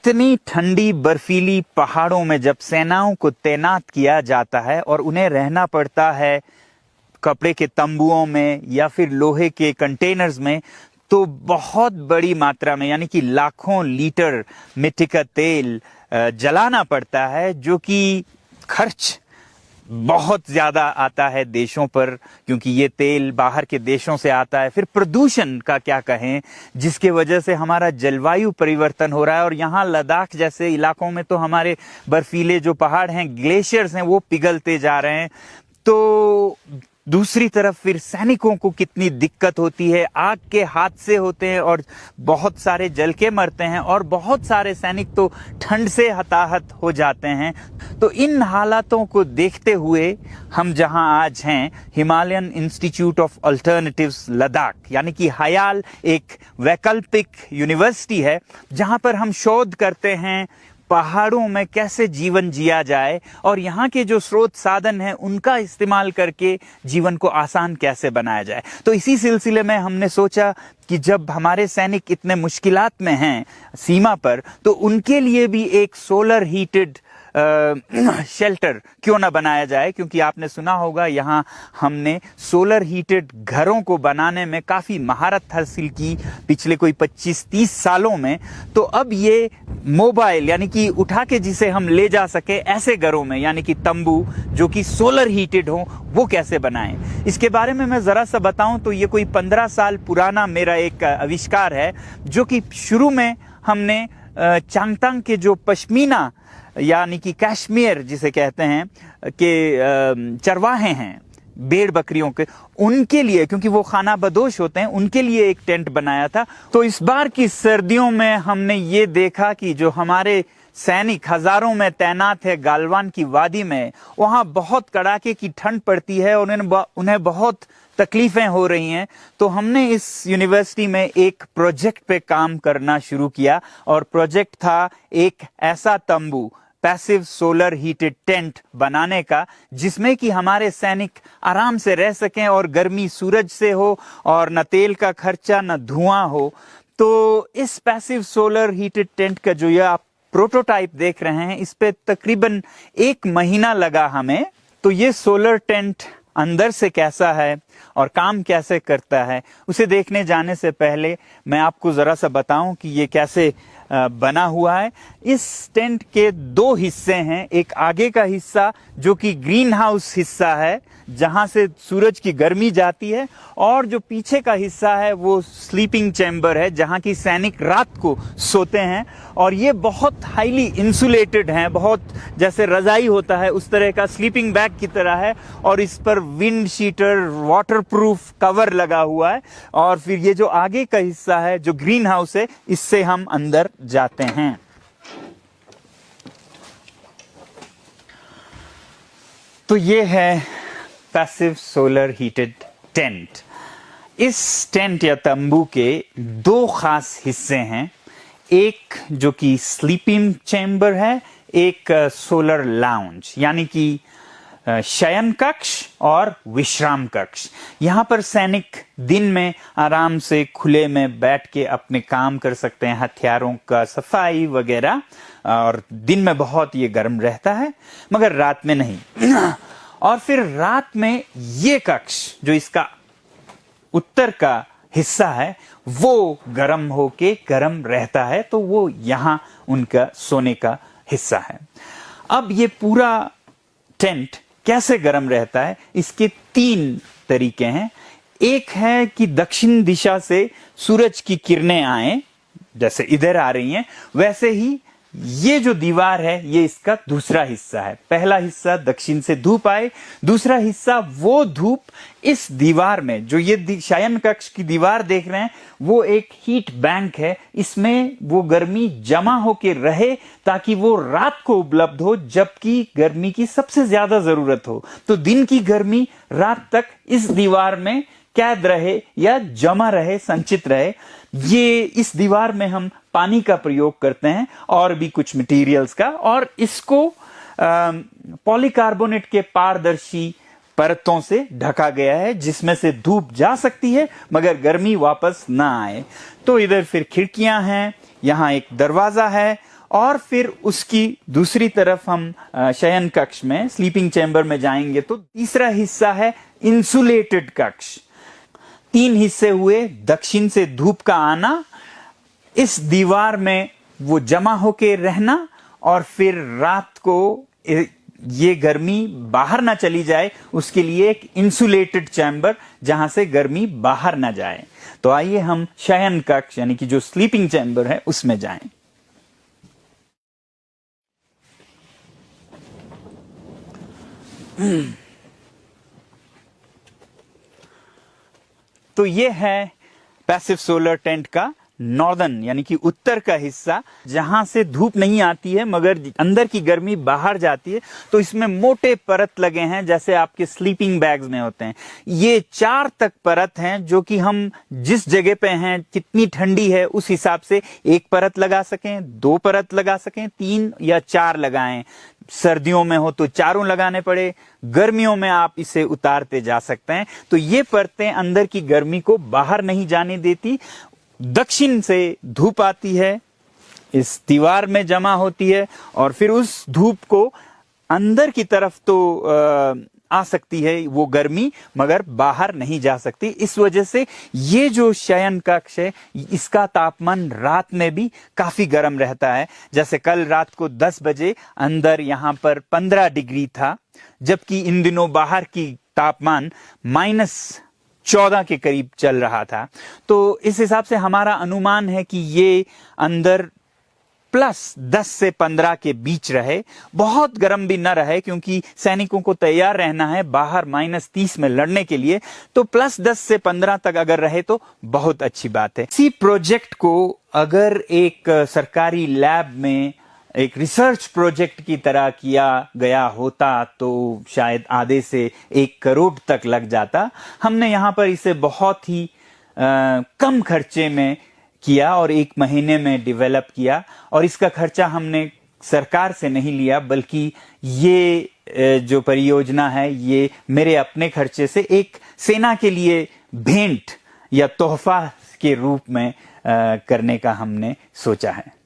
इतनी ठंडी बर्फीली पहाड़ों में जब सेनाओं को तैनात किया जाता है और उन्हें रहना पड़ता है कपड़े के तंबुओं में या फिर लोहे के कंटेनर्स में, तो बहुत बड़ी मात्रा में यानी कि लाखों लीटर मिट्टी का तेल जलाना पड़ता है, जो कि खर्च बहुत ज्यादा आता है देशों पर, क्योंकि ये तेल बाहर के देशों से आता है। फिर प्रदूषण का क्या कहें, जिसके वजह से हमारा जलवायु परिवर्तन हो रहा है और यहाँ लद्दाख जैसे इलाकों में तो हमारे बर्फीले जो पहाड़ हैं, ग्लेशियर्स हैं, वो पिघलते जा रहे हैं। तो दूसरी तरफ फिर सैनिकों को कितनी दिक्कत होती है, आग के हादसे होते हैं और बहुत सारे जल के मरते हैं और बहुत सारे सैनिक तो ठंड से हताहत हो जाते हैं। तो इन हालातों को देखते हुए हम जहां आज हैं, Himalayan institute of alternatives Ladakh, यानी कि हयाल एक वैकल्पिक यूनिवर्सिटी है जहां पर हम शोध करते हैं पहाड़ों में कैसे जीवन जिया जाए और यहाँ के जो स्रोत साधन हैं उनका इस्तेमाल करके जीवन को आसान कैसे बनाया जाए। तो इसी सिलसिले में हमने सोचा कि जब हमारे सैनिक इतने मुश्किलात में हैं सीमा पर, तो उनके लिए भी एक सोलर हीटेड शेल्टर क्यों ना बनाया जाए, क्योंकि आपने सुना होगा यहाँ हमने सोलर हीटेड घरों को बनाने में काफ़ी महारत हासिल की पिछले कोई 25-30 सालों में। तो अब ये मोबाइल यानी कि उठा के जिसे हम ले जा सके ऐसे घरों में, यानी कि तंबू जो कि सोलर हीटेड हो, वो कैसे बनाएं। इसके बारे में मैं ज़रा सा बताऊं तो ये कोई 15 साल पुराना मेरा एक आविष्कार है, जो कि शुरू में हमने चांगतांग के जो पश्मीना यानी कि कश्मीर जिसे कहते हैं के चरवाहे हैं भेड़ बकरियों के, उनके लिए, क्योंकि वो खाना बदोश होते हैं, उनके लिए एक टेंट बनाया था। तो इस बार की सर्दियों में हमने ये देखा कि जो हमारे सैनिक हजारों में तैनात है गालवान की वादी में, वहाँ बहुत कड़ाके की ठंड पड़ती है और उन्हें बहुत तकलीफें हो रही हैं। तो हमने इस यूनिवर्सिटी में एक प्रोजेक्ट पे काम करना शुरू किया और प्रोजेक्ट था एक ऐसा तंबू, पैसिव सोलर हीटेड टेंट बनाने का, जिसमें कि हमारे सैनिक आराम से रह सकें और गर्मी सूरज से हो और न तेल का खर्चा न धुआं हो। तो इस पैसिव सोलर हीटेड टेंट का जो ये आप प्रोटोटाइप देख रहे हैं, इस पे तकरीबन 1 महीना लगा हमें। तो ये सोलर टेंट अंदर से कैसा है और काम कैसे करता है, उसे देखने जाने से पहले मैं आपको जरा सा बताऊं कि ये कैसे बना हुआ है। इस टेंट के 2 हिस्से हैं। एक आगे का हिस्सा जो कि ग्रीन हाउस हिस्सा है, जहां से सूरज की गर्मी जाती है, और जो पीछे का हिस्सा है वो स्लीपिंग चैम्बर है, जहां की सैनिक रात को सोते हैं। और ये बहुत हाईली इंसुलेटेड हैं, बहुत जैसे रजाई होता है उस तरह का, स्लीपिंग बैग की तरह है, और इस पर विंड शीटर वाटरप्रूफ कवर लगा हुआ है। और फिर ये जो आगे का हिस्सा है जो ग्रीन हाउस है, इससे हम अंदर जाते हैं। तो ये है पैसिव सोलर हीटेड टेंट। इस टेंट या तंबू के 2 खास हिस्से हैं, एक जो कि स्लीपिंग चैम्बर है, एक सोलर लाउंज यानी कि शयन कक्ष और विश्राम कक्ष। यहाँ पर सैनिक दिन में आराम से खुले में बैठ के अपने काम कर सकते हैं, हथियारों का सफाई वगैरह, और दिन में बहुत ये गर्म रहता है मगर रात में नहीं। और फिर रात में ये कक्ष जो इसका उत्तर का हिस्सा है वो गर्म होके गर्म रहता है, तो वो यहाँ उनका सोने का हिस्सा है। अब ये पूरा टेंट कैसे गर्म रहता है, इसके 3 तरीके हैं। एक है कि दक्षिण दिशा से सूरज की किरणें आए, जैसे इधर आ रही हैं, वैसे ही ये जो दीवार है ये इसका दूसरा हिस्सा है। पहला हिस्सा दक्षिण से धूप आए, दूसरा हिस्सा वो धूप इस दीवार में, जो ये शयन कक्ष की दीवार देख रहे हैं, वो एक हीट बैंक है, इसमें वो गर्मी जमा होके रहे ताकि वो रात को उपलब्ध हो, जबकि गर्मी की सबसे ज्यादा जरूरत हो। तो दिन की गर्मी रात तक इस दीवार में कैद रहे या जमा रहे, संचित रहे। ये इस दीवार में हम पानी का प्रयोग करते हैं और भी कुछ मटेरियल्स का, और इसको पॉलीकार्बोनेट के पारदर्शी परतों से ढका गया है, जिसमें से धूप जा सकती है मगर गर्मी वापस ना आए। तो इधर फिर खिड़कियां हैं, यहाँ एक दरवाजा है और फिर उसकी दूसरी तरफ हम शयन कक्ष में स्लीपिंग चैम्बर में जाएंगे तो तीसरा हिस्सा है इंसुलेटेड कक्ष। 3 हिस्से हुए। दक्षिण से धूप का आना, इस दीवार में वो जमा होके रहना, और फिर रात को ये गर्मी बाहर ना चली जाए उसके लिए एक इंसुलेटेड चैम्बर जहां से गर्मी बाहर ना जाए। तो आइए हम शयन कक्ष यानी कि जो स्लीपिंग चैम्बर है उसमें जाएं। तो ये है पैसिव सोलर टेंट का नॉर्दर्न यानी कि उत्तर का हिस्सा, जहां से धूप नहीं आती है मगर अंदर की गर्मी बाहर जाती है। तो इसमें मोटे परत लगे हैं जैसे आपके स्लीपिंग बैग्स में होते हैं। ये 4 तक परत हैं जो कि हम जिस जगह पे हैं, कितनी ठंडी है उस हिसाब से 1 परत लगा सकें, 2 परत लगा सकें, 3 या 4 लगाएं। सर्दियों में हो तो 4 लगाने पड़े, गर्मियों में आप इसे उतारते जा सकते हैं। तो ये परतें अंदर की गर्मी को बाहर नहीं जाने देती। दक्षिण से धूप आती है, इस दीवार में जमा होती है, और फिर उस धूप को अंदर की तरफ तो आ सकती है वो गर्मी, मगर बाहर नहीं जा सकती। इस वजह से ये जो शयन कक्ष है इसका तापमान रात में भी काफी गर्म रहता है। जैसे कल रात को 10 बजे अंदर यहाँ पर 15 डिग्री था, जबकि इन दिनों बाहर की तापमान -14 के करीब चल रहा था। तो इस हिसाब से हमारा अनुमान है कि ये अंदर +10 से 15 के बीच रहे, बहुत गर्म भी न रहे, क्योंकि सैनिकों को तैयार रहना है बाहर -30 में लड़ने के लिए। तो +10 से 15 तक अगर रहे तो बहुत अच्छी बात है। इसी प्रोजेक्ट को अगर एक सरकारी लैब में एक रिसर्च प्रोजेक्ट की तरह किया गया होता तो शायद आधे से 1 करोड़ तक लग जाता। हमने यहाँ पर इसे बहुत ही कम खर्चे में किया और 1 महीने में डेवलप किया, और इसका खर्चा हमने सरकार से नहीं लिया, बल्कि ये जो परियोजना है ये मेरे अपने खर्चे से एक सेना के लिए भेंट या तोहफा के रूप में करने का हमने सोचा है।